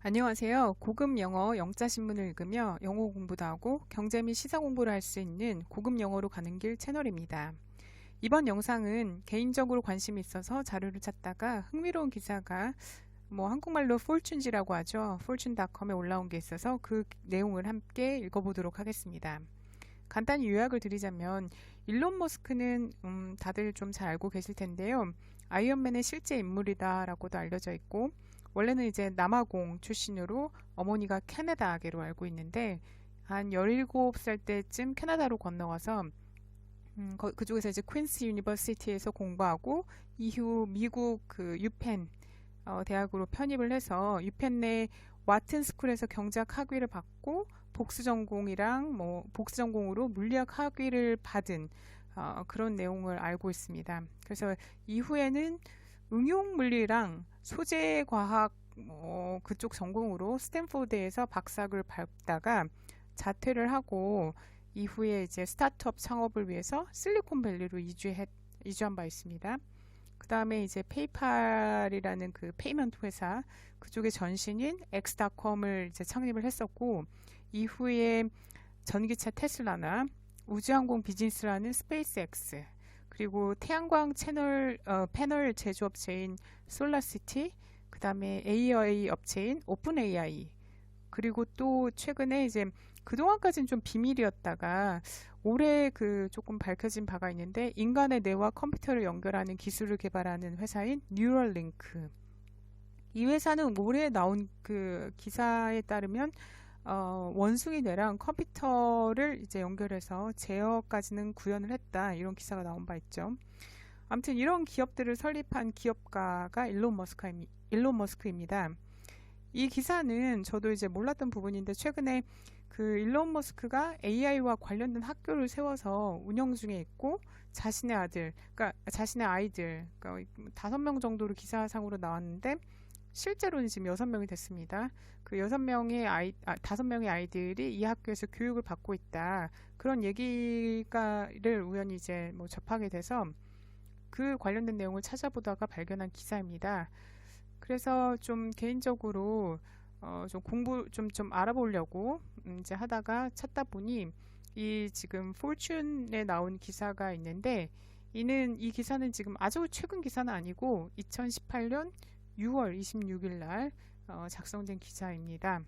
안녕하세요. 고급 영어 영자 신문을 읽으며 영어 공부도 하고 경제 및 시사 공부를 할 수 있는 고급 영어로 가는 길 채널입니다. 이번 영상은 개인적으로 관심이 있어서 자료를 찾다가 흥미로운 기사가 한국말로 fortune지라고 하죠. fortune.com에 올라온 게 있어서 그 내용을 함께 읽어보도록 하겠습니다. 간단히 요약을 드리자면 일론 머스크는 다들 좀 잘 알고 계실 텐데요. 아이언맨의 실제 인물이다라고도 알려져 있고 원래는 이제 남아공 출신으로 어머니가 캐나다계로 알고 있는데 한 17살 때쯤 캐나다로 건너와서 그쪽에서 이제 퀸스 유니버시티에서 공부하고 이후 미국 그 유펜 대학으로 편입을 해서 유펜 내 와튼 스쿨에서 경제학 학위를 받고 복수 전공이랑 복수 전공으로 물리학 학위를 받은 그런 내용을 알고 있습니다. 그래서 이후에는 응용 물리랑 소재 과학 그쪽 전공으로 스탠포드에서 박사학위를 밟다가 자퇴를 하고 이후에 이제 스타트업 창업을 위해서 실리콘밸리로 이주한 바 있습니다. 그 다음에 이제 페이팔이라는 그 페이먼트 회사 그쪽의 전신인 엑스닷컴을 이제 창립을 했었고 이후에 전기차 테슬라나 우주항공 비즈니스라는 스페이스X 그리고 태양광 패널 제조업체인 솔라시티 그 다음에 AI 업체인 오픈 AI 그리고 또 최근에 이제 그동안까지는 좀 비밀이었다가 올해 그 조금 밝혀진 바가 있는데 인간의 뇌와 컴퓨터를 연결하는 기술을 개발하는 회사인 뉴럴링크. 이 회사는 올해 나온 그 기사에 따르면 원숭이 뇌랑 컴퓨터를 이제 연결해서 제어까지는 구현을 했다. 이런 기사가 나온 바 있죠. 아무튼 이런 기업들을 설립한 기업가가 일론 머스크입니다. 이 기사는 저도 이제 몰랐던 부분인데 최근에 그 일론 머스크가 AI와 관련된 학교를 세워서 운영 중에 있고 자신의 아이들, 그러니까 5명 정도로 기사상으로 나왔는데 실제로는 지금 6명이 됐습니다. 그 5명의 아이들이 이 학교에서 교육을 받고 있다. 그런 얘기를 우연히 이제 접하게 돼서 그 관련된 내용을 찾아보다가 발견한 기사입니다. 그래서 좀 개인적으로 좀 공부 좀 알아보려고 이제 하다가 찾다 보니 이 지금 포춘에 나온 기사가 있는데 이 기사는 지금 아주 최근 기사는 아니고 2018년 6월 26일 날 작성된 기사입니다.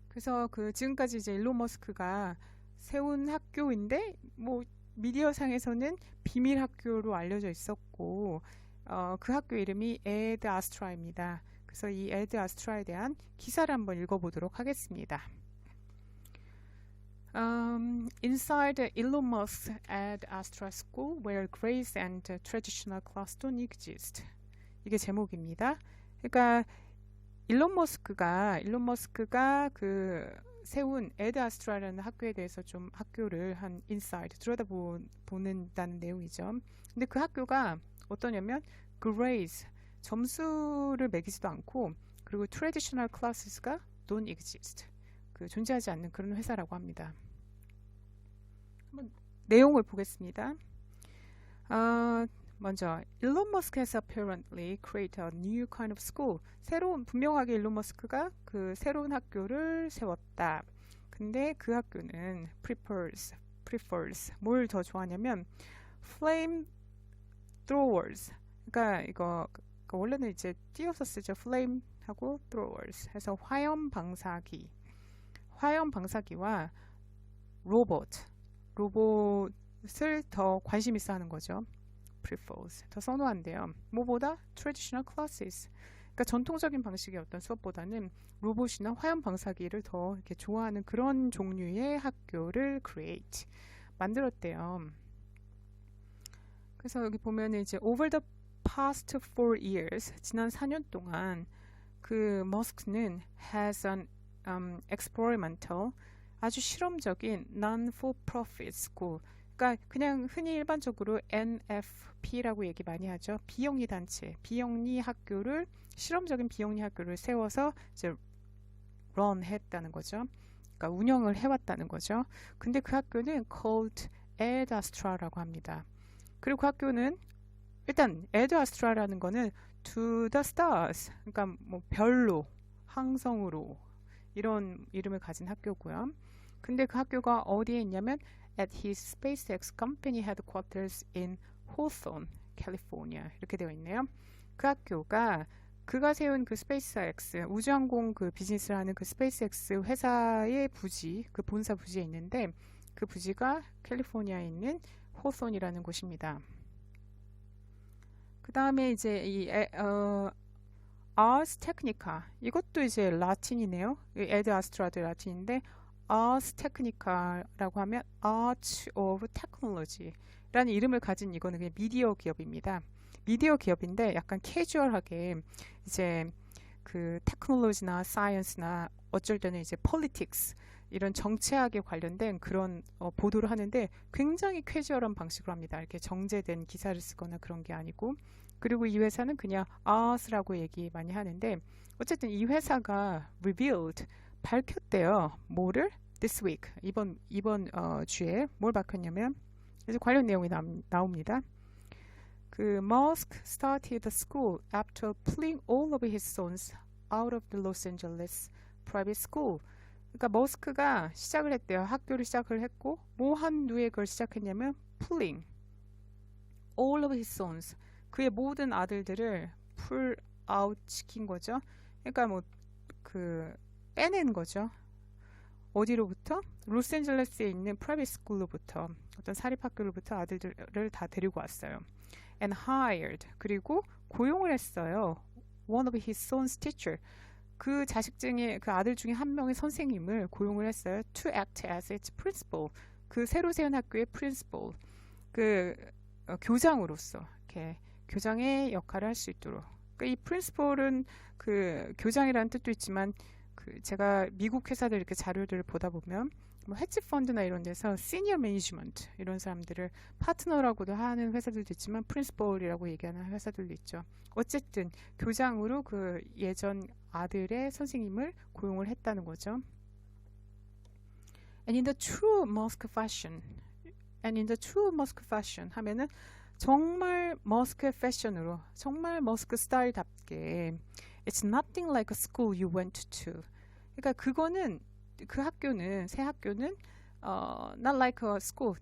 그래서 그 지금까지 이제 일론 머스크가 세운 학교인데 미디어상에서는 비밀 학교로 알려져 있었고 그 학교 이름이 에드 아스트라입니다. 그래서 이 에드 아스트라에 대한 기사를 한번 읽어보도록 하겠습니다. Inside Elon Musk's Ad Astra School, where grades and traditional class don't exist. 이게 제목입니다. 그러니까 일론 머스크가 그 세운 에드 아스트라라는 학교에 대해서 좀 학교를 한 인사이드 들여다보는다는 내용이죠. 근데 그 학교가 어떠냐면 grades 점수를 매기지도 않고 그리고 traditional classes가 don't exist 그 존재하지 않는 그런 회사라고 합니다. 한번 내용을 보겠습니다. 먼저 일론 머스크 has apparently created a new kind of school. 분명하게 일론 머스크가 그 새로운 학교를 세웠다. 근데 그 학교는 prefers 뭘 더 좋아하냐면 flame throwers. 그러니까 이거 원래는 이제 띄어서 쓰죠. flame 하고 throwers 해서 화염 방사기와 로봇을 더 관심 있어 하는 거죠. prefers 더 선호한대요. 뭐보다 traditional classes 그러니까 전통적인 방식의 어떤 수업보다는 로봇이나 화염 방사기를 더 이렇게 좋아하는 그런 종류의 학교를 create 만들었대요. 그래서 여기 보면 이제 over the past 4 years 지난 4년 동안 그 머스크는 has an experimental 아주 실험적인 non-for-profit school 그러니까 그냥 흔히 일반적으로 NFP라고 얘기 많이 하죠. 비영리 단체, 실험적인 비영리 학교를 세워서 이제 run 했다는 거죠. 그러니까 운영을 해왔다는 거죠. 근데 그 학교는 called Ad Astra라고 합니다. 그리고 그 학교는 일단 Ad Astra라는 거는 to the stars, 그러니까 별로 항성으로 이런 이름을 가진 학교고요. 근데 그 학교가 어디에 있냐면 at his SpaceX company headquarters in Hawthorne, 캘리포니아 이렇게 되어 있네요. 그 학교가 그가 세운 그 스페이스X 우주항공 그 비즈니스를 하는 그 스페이스X 회사의 부지, 그 본사 부지에 있는데 그 부지가 캘리포니아에 있는 호손이라는 곳입니다. 그 다음에 이제 Ars Technica 이것도 이제 라틴이네요. 에드 아스트라도 라틴인데 Ars Technica라고 하면 Arts of Technology라는 이름을 가진 이거는 그냥 미디어 기업입니다. 미디어 기업인데 약간 캐주얼하게 이제 그 테크놀로지나 사이언스나 어쩔 때는 이제 politics 이런 정치학에 관련된 그런 보도를 하는데 굉장히 캐주얼한 방식으로 합니다. 이렇게 정제된 기사를 쓰거나 그런 게 아니고 그리고 이 회사는 그냥 Ars라고 얘기 많이 하는데 어쨌든 이 회사가 revealed 밝혔대요. 뭐를? This week 이번 주에 뭘 밝혔냐면 이제 관련 내용이 나옵니다. 그 Musk started the school after pulling all of his sons out of the Los Angeles private school. 그러니까 머스크가 시작을 했대요. 학교를 시작을 했고 뭐 한두에 그걸 시작했냐면 pulling all of his sons. 그의 모든 아들들을 pull out 시킨 거죠. 그러니까 뭐 그 빼낸 거죠. 어디로부터? 로스앤젤레스에 있는 프라이빗 스쿨로부터 어떤 사립학교로부터 아들들을 다 데리고 왔어요. And hired 그리고 고용을 했어요. One of his son's teacher 그 자식 중에 그 아들 중에 한 명의 선생님을 고용을 했어요. To act as its principal 그 새로 세운 학교의 principal 그 교장으로서 이렇게 교장의 역할을 할 수 있도록. 그러니까 이 principal은 그 교장이라는 뜻도 있지만 그 제가 미국 회사들 이렇게 자료들을 보다 보면 뭐 헤지 펀드나 이런 데서 시니어 매니지먼트 이런 사람들을 파트너라고도 하는 회사들도 있지만 프린시펄이라고 얘기하는 회사들도 있죠. 어쨌든 교장으로 그 예전 아들의 선생님을 고용을 했다는 거죠. And in the true Musk fashion, 하면은 정말 머스크 패션으로 정말 머스크 스타일답게 It's nothing like a school you went to. 그러니까 그거는 그 학교는 새 학교는 not like a school.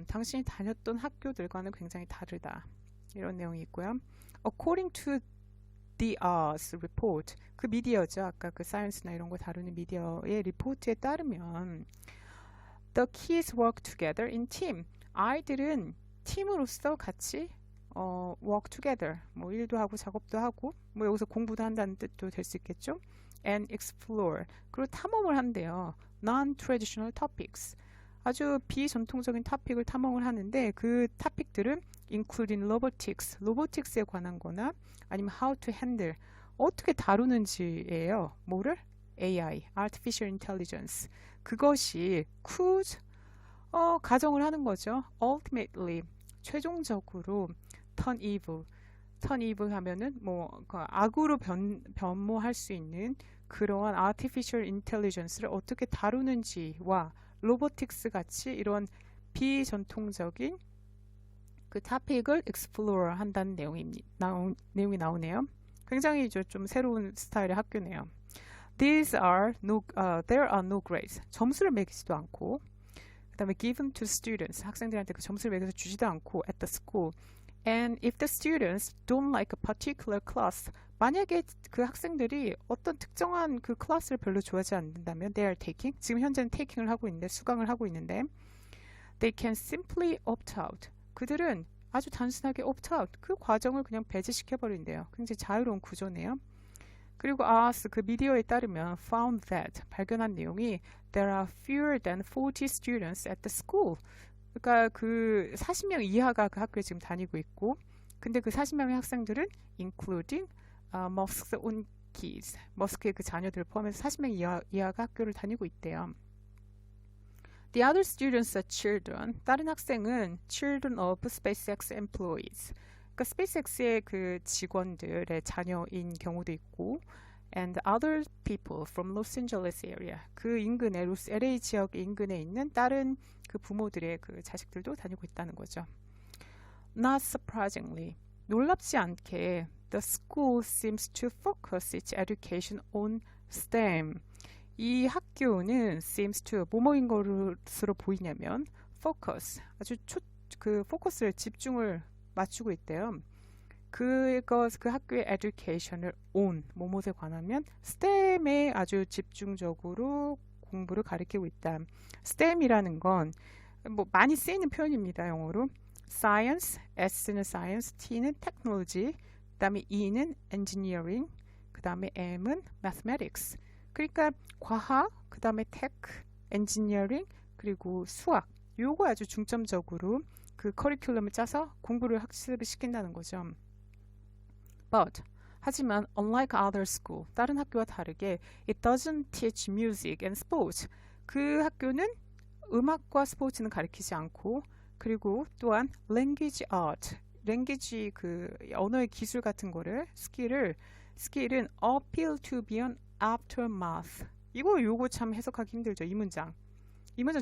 당신이 다녔던 학교들과는 굉장히 다르다. 이런 내용이 있고요. According to the Ars report, 그 미디어죠. 아까 그 사이언스나 이런 거 다루는 미디어의 리포트에 따르면 the kids work together in team. 아이들은 팀으로서 같이 work together. 뭐 일도 하고 작업도 하고 뭐 여기서 공부도 한다는 뜻도 될 수 있겠죠. And explore. 그리고 탐험을 한대요. Non-traditional topics. 아주 비전통적인 토픽을 탐험을 하는데 그 토픽들은 including robotics. 로보틱스에 관한 거나 아니면 how to handle. 어떻게 다루는지예요. 뭐를? AI, artificial intelligence. 그것이 could 가정을 하는 거죠. Ultimately, 최종적으로 turn evil 하면은 뭐 그 악으로 변모할 수 있는 그러한 artificial intelligence를 어떻게 다루는지와 로보틱스 같이 이런 비전통적인 그 토픽을 explore 한다는 내용이 나오네요. 굉장히 좀 새로운 스타일의 학교네요. There are no grades. 점수를 매기지도 않고 그 다음에 given to students. 학생들한테 그 점수를 매겨서 주지도 않고 at the school. And if the students don't like a particular class, 만약에 그 학생들이 어떤 특정한 그 클래스를 별로 좋아하지 않는다면 they are taking, 지금 현재는 taking을 하고 있는데 수강을 하고 있는데 they can simply opt out. 그들은 아주 단순하게 opt out, 그 과정을 그냥 배제시켜버린대요. 굉장히 자유로운 구조네요. 그리고 Ars 그 미디어에 따르면 found that 발견한 내용이 there are fewer than 40 students at the school. 그러니까 그 40명 이하가 그 학교에 지금 다니고 있고 근데 그 40명의 학생들은 including Musk's own kids. 머스크의 그 자녀들을 포함해서 40명 이하가 학교를 다니고 있대요. The other students are children. 다른 학생은 children of SpaceX employees. 그러니까 SpaceX의 그 직원들의 자녀인 경우도 있고 and other people from Los Angeles area. 그 인근에 LA 지역 인근에 있는 다른 그 부모들의 그 자식들도 다니고 있다는 거죠. Not surprisingly. 놀랍지 않게 The school seems to focus its education on STEM. 이 학교는 seems to 뭐뭐인 것으로 보이냐면 focus 아주 그 포커스를 집중을 맞추고 있대요. 그 학교의 education을 on 뭐뭐에 관하면 STEM에 아주 집중적으로 공부를 가리키고 있다. STEM이라는 건 뭐 많이 쓰이는 표현입니다. 영어로 science, S는 science, T는 technology, 그 다음에 E는 engineering, 그 다음에 M은 mathematics. 그러니까 과학, 그 다음에 tech, engineering, 그리고 수학. 요거 아주 중점적으로 그 커리큘럼을 짜서 공부를 학습을 시킨다는 거죠. But 하지만 unlike other school, 다른 학교와 다르게 it doesn't teach music and sports. 그 학교는 음악과 스포츠는 가르치지 않고 그리고 또한 language art, language 그 언어의 기술 같은 거를 스킬은 appeal to beyond aftermath. 요거 참 해석하기 힘들죠. 이 문장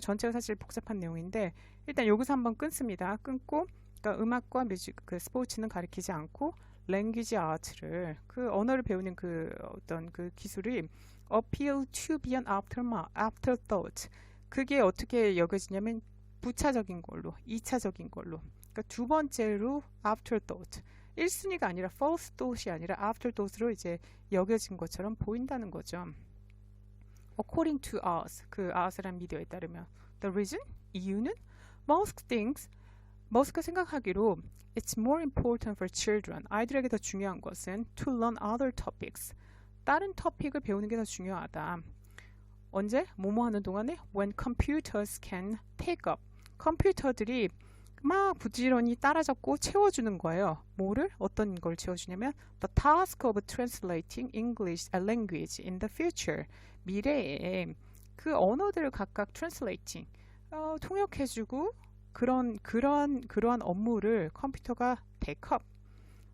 전체가 사실 복잡한 내용인데 일단 여기서 한번 끊습니다. 끊고 그러니까 음악과 뮤직, 그 스포츠는 가르치지 않고 language art를 그 언어를 배우는 그 어떤 그 기술이 appeal to beyond afterthought. 그게 어떻게 여겨지냐면 부차적인 걸로, 2차적인 걸로. 그러니까 두 번째로 afterthought. 1순위가 아니라 first thought이 아니라 afterthought로 이제 여겨진 것처럼 보인다는 거죠. According to us, 그 us라는 미디어에 따르면 the reason, 이유는 머스크가 생각하기로 it's more important for children, 아이들에게 더 중요한 것은 to learn other topics, 다른 토픽을 배우는 게 더 중요하다. 언제? 뭐뭐 하는 동안에 when computers can take up, 컴퓨터들이 막 부지런히 따라잡고 채워주는 거예요. 뭐를? 어떤 걸 채워주냐면 the task of translating English language in the future, 미래에 그 언어들을 각각 translating, 통역해주고 그러한 업무를 컴퓨터가 take up,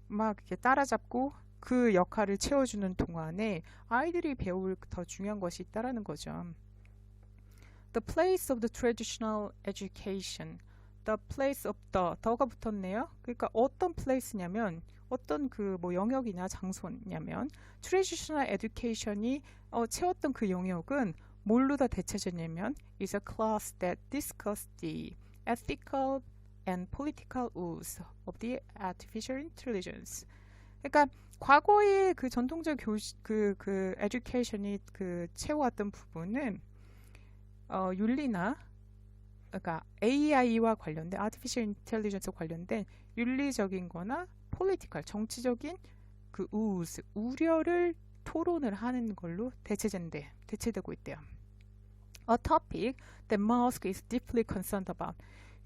막 이렇게 따라잡고 그 역할을 채워주는 동안에 아이들이 배울 더 중요한 것이 있다라는 거죠. The place of the traditional education. The place of the가 붙었네요. 그러니까 어떤 place냐면 어떤 그 뭐 영역이나 장소냐면 traditional education이 채웠던 그 영역은 뭘로 다 대체되냐면 is a class that discussed the ethical and political use of the artificial intelligence. 그러니까 과거의 그 전통적 그 education이 그 채워왔던 부분은 윤리나 그러니까 AI와 관련된 artificial intelligence와 관련된 윤리적인 거나 political 정치적인 그 우려를 토론을 하는 걸로 대체되고 있대요. A topic that Musk is deeply concerned about.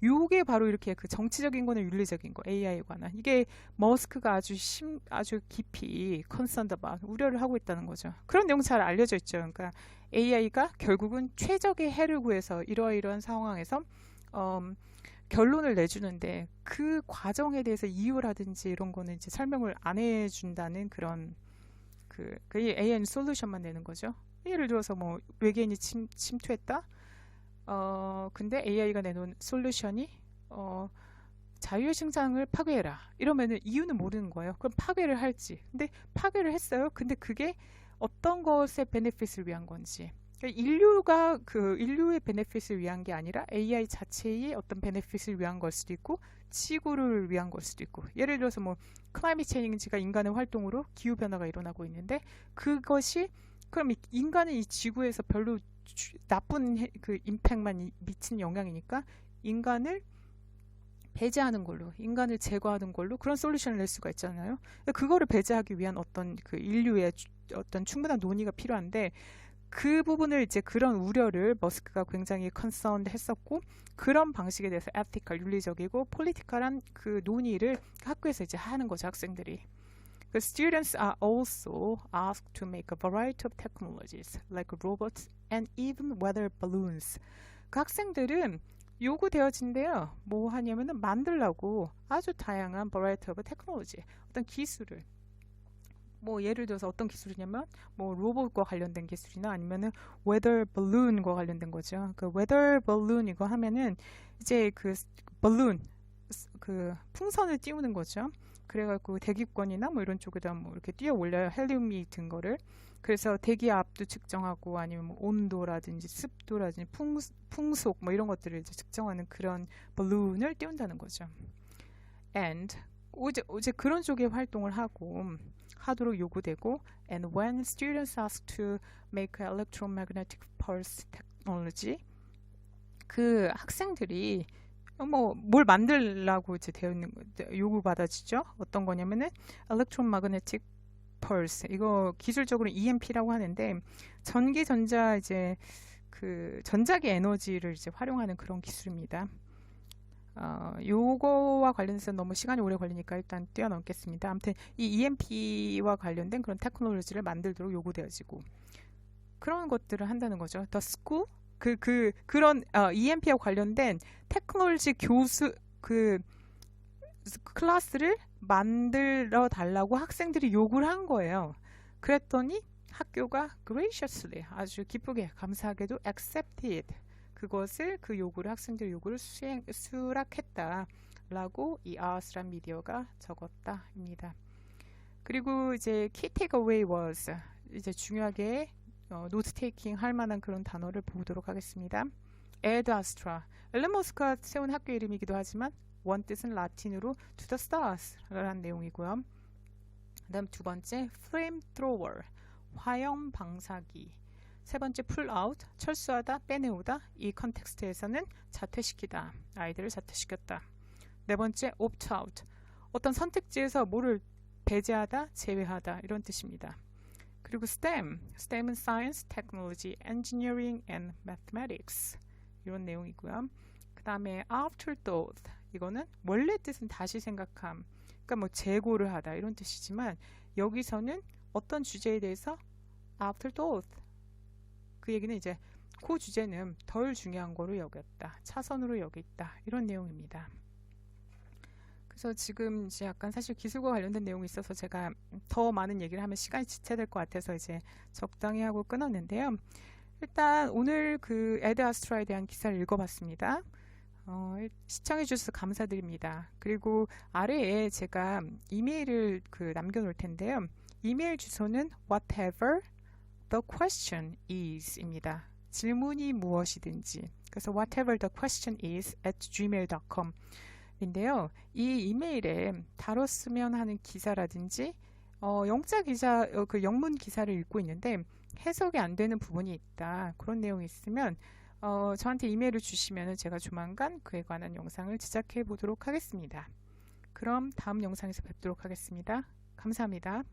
요게 바로 이렇게 그 정치적인 거는 윤리적인 거, AI에 관한. 이게 머스크가 아주 깊이 concerned about, 우려를 하고 있다는 거죠. 그런 내용 잘 알려져 있죠. 그러니까 AI가 결국은 최적의 해를 구해서 이러한 상황에서 결론을 내주는데 그 과정에 대해서 이유라든지 이런 거는 이제 설명을 안 해준다는 그런 그 AI는 솔루션만 내는 거죠. 예를 들어서 뭐 외계인이 침투했다. 근데 AI가 내놓은 솔루션이 자유의 생장을 파괴해라. 이러면은 이유는 모르는 거예요. 그럼 파괴를 할지. 근데 파괴를 했어요. 근데 그게 어떤 것의 베네핏을 위한 건지. 그러니까 인류의 베네핏을 위한 게 아니라 AI 자체의 어떤 베네핏을 위한 걸 수도 있고 지구를 위한 걸 수도 있고. 예를 들어서 뭐 클라이밋 체인지가 인간의 활동으로 기후 변화가 일어나고 있는데 그것이 그럼 인간은 이 지구에서 별로 나쁜 그 임팩트만 미친 영향이니까 인간을 배제하는 걸로, 인간을 제거하는 걸로 그런 솔루션을 낼 수가 있잖아요. 그거를 배제하기 위한 어떤 그 인류의 어떤 충분한 논의가 필요한데 그 부분을 이제 그런 우려를 머스크가 굉장히 컨서언 했었고 그런 방식에 대해서 에티컬, 윤리적이고 폴리티컬한 그 논의를 학교에서 이제 하는 거죠, 학생들이. The students are also asked to make a variety of technologies like robots and even weather balloons. 그 학생들은 요구되어진대요. 뭐 하냐면은 만들라고 아주 다양한 variety of technology, 어떤 기술을. 뭐 예를 들어서 어떤 기술이냐면 뭐 로봇과 관련된 기술이나 아니면은 weather balloon과 관련된 거죠. 그 weather balloon 이거 하면은 이제 그 balloon 그 풍선을 띄우는 거죠. 그래갖고 대기권이나 뭐 이런 쪽에다 뭐 이렇게 띄어 올려요. 헬륨이 든 거를. 그래서 대기압도 측정하고 아니면 뭐 온도라든지 습도라든지 풍속 뭐 이런 것들을 이제 측정하는 그런 발룬을 띄운다는 거죠. And 어제 그런 쪽의 활동을 하도록 요구되고 and when students asked to make electromagnetic pulse technology 그 학생들이 뭐 뭘 만들라고 이제 되어 있는 요구 받아지죠. 어떤 거냐면은 electromagnetic pulse 이거 기술적으로 EMP라고 하는데 전기 전자 이제 그 전자기 에너지를 이제 활용하는 그런 기술입니다. 요거와 관련해서 너무 시간이 오래 걸리니까 일단 뛰어넘겠습니다. 아무튼 이 EMP와 관련된 그런 테크놀로지를 만들도록 요구되어지고 그런 것들을 한다는 거죠. The school 그런 EMP와 관련된 테크놀로지 교수 클래스를 만들어 달라고 학생들이 요구를 한 거예요. 그랬더니 학교가 graciously 아주 기쁘게 감사하게도 accepted 그것을 그 요구를 학생들 요구를 수락했다라고 이 Ous란 미디어가 적었다입니다. 그리고 이제 key takeaway was 이제 중요하게 노트 테이킹 할 만한 그런 단어를 보도록 하겠습니다. ad astra 앨런 머스크가 세운 학교 이름이기도 하지만 원 뜻은 라틴으로 to the stars라는 내용이고요. 그다음 두 번째 flamethrower 화염 방사기 세 번째 pull out 철수하다 빼내오다 이 컨텍스트에서는 자퇴시키다 아이들을 자퇴시켰다. 네 번째 opt out 어떤 선택지에서 뭐를 배제하다 제외하다 이런 뜻입니다. 그리고 STEM은 Science, Technology, Engineering and Mathematics 이런 내용이고요. 그 다음에 afterthought 이거는 원래 뜻은 다시 생각함 그러니까 뭐 재고를 하다 이런 뜻이지만 여기서는 어떤 주제에 대해서 afterthought 그 얘기는 이제 그 주제는 덜 중요한 거로 여겼다 차선으로 여겼다 이런 내용입니다. 그래서 지금 이제 약간 사실 기술과 관련된 내용이 있어서 제가 더 많은 얘기를 하면 시간이 지체될 것 같아서 이제 적당히 하고 끊었는데요. 일단 오늘 그 ad astra에 대한 기사를 읽어봤습니다. 시청해 주셔서 감사드립니다. 그리고 아래에 제가 이메일을 남겨놓을 텐데요. 이메일 주소는 whatever the question is 입니다. 질문이 무엇이든지 그래서 whatever the question is at gmail.com 인데요. 이 이메일에 다뤘으면 하는 기사라든지 영자 기사, 그 영문 기사를 읽고 있는데 해석이 안 되는 부분이 있다. 그런 내용이 있으면 저한테 이메일을 주시면 제가 조만간 그에 관한 영상을 제작해 보도록 하겠습니다. 그럼 다음 영상에서 뵙도록 하겠습니다. 감사합니다.